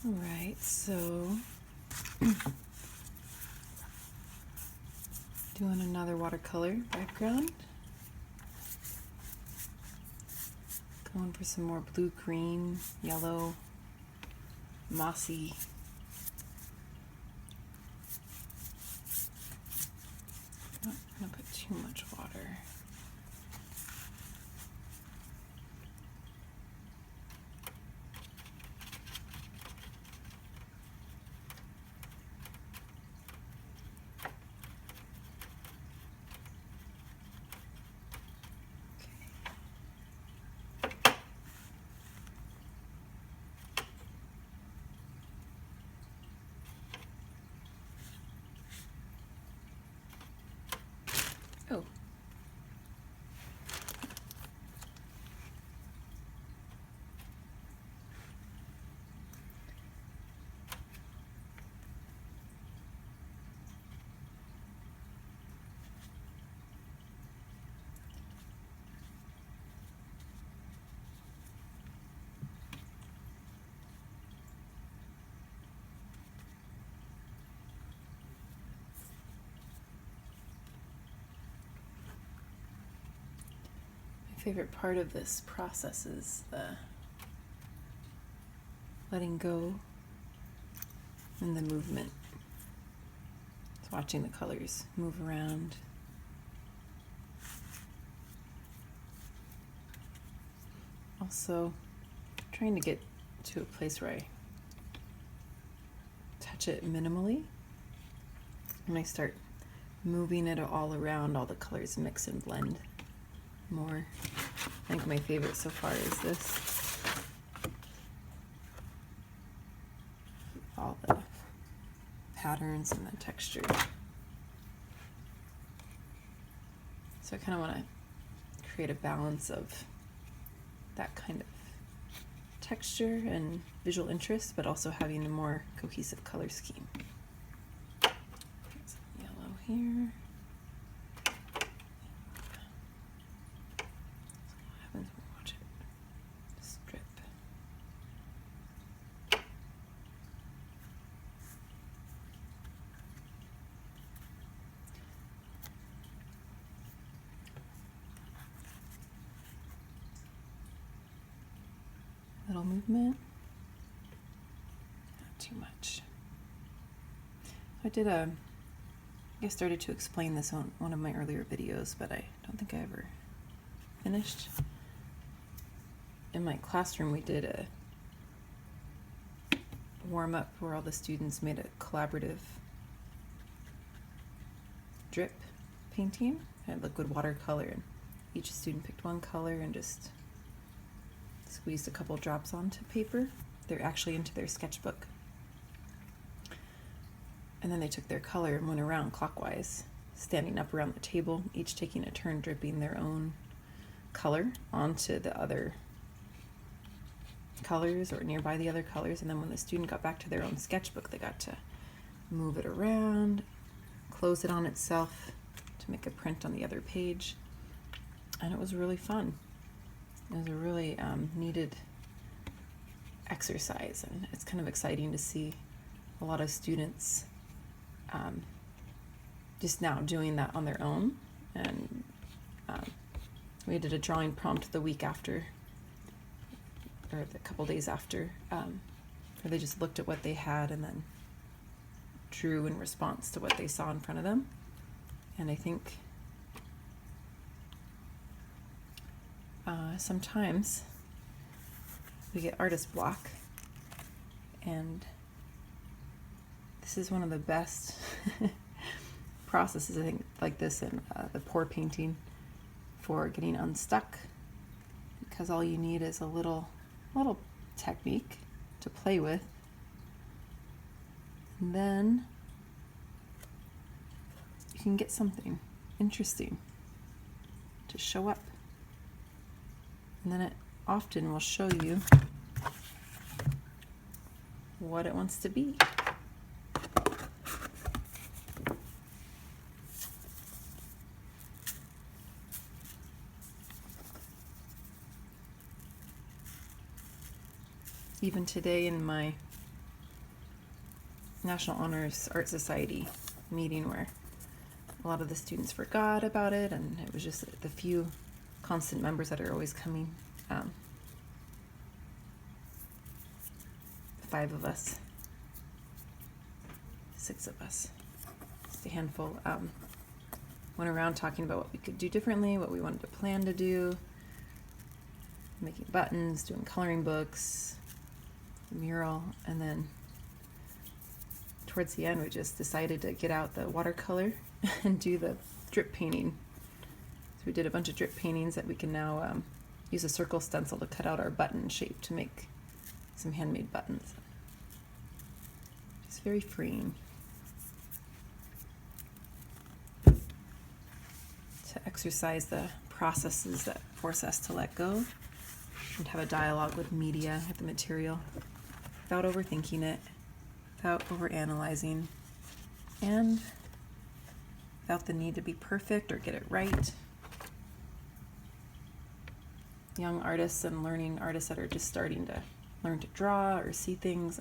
Alright, so doing another watercolor background. Going for some more blue, green, yellow, mossy. Not gonna put too much water. Oh. Favorite part of this process is the letting go and the movement. It's watching the colors move around. Also, trying to get to a place where I touch it minimally. When I start moving it all around, all the colors mix and blend more. I think my favorite so far is this. All the patterns and the texture. So I kind of want to create a balance of that kind of texture and visual interest, but also having a more cohesive color scheme. Get some yellow here. Little movement, not too much. I started to explain this on one of my earlier videos, but I don't think I ever finished. In my classroom, we did a warm-up where all the students made a collaborative drip painting. I had liquid watercolor, and each student picked one color and just squeezed a couple drops onto paper. They're actually into their sketchbook. And then they took their color and went around clockwise, standing up around the table, each taking a turn dripping their own color onto the other colors or nearby the other colors. And then when the student got back to their own sketchbook, they got to move it around, close it on itself to make a print on the other page. And it was really fun. It was a really needed exercise, and it's kind of exciting to see a lot of students just now doing that on their own. And we did a drawing prompt the week after, or a couple days after, where they just looked at what they had and then drew in response to what they saw in front of them. And I think sometimes we get artist block, and this is one of the best processes, I think, like this in the pour painting for getting unstuck, because all you need is a little technique to play with, and then you can get something interesting to show up. And then it often will show you what it wants to be. Even today in my National Honors Art Society meeting where a lot of the students forgot about it, and it was just the few constant members that are always coming. 5 of us, 6 of us, just a handful. Went around talking about what we could do differently, what we wanted to plan to do, making buttons, doing coloring books, a mural, and then towards the end we just decided to get out the watercolor and do the drip painting. So we did a bunch of drip paintings that we can now use a circle stencil to cut out our button shape to make some handmade buttons. It's very freeing to exercise the processes that force us to let go and have a dialogue with media, with the material, without overthinking it, without overanalyzing, and without the need to be perfect or get it right. Young artists and learning artists that are just starting to learn to draw or see things,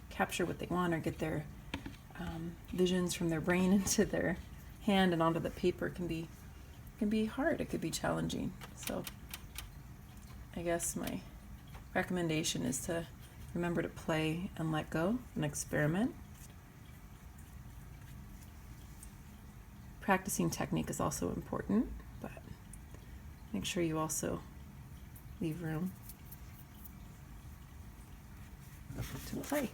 capture what they want, or get their visions from their brain into their hand and onto the paper can be hard. It could be challenging. So I guess my recommendation is to remember to play and let go and experiment. Practicing technique is also important, but make sure you also leave room to play.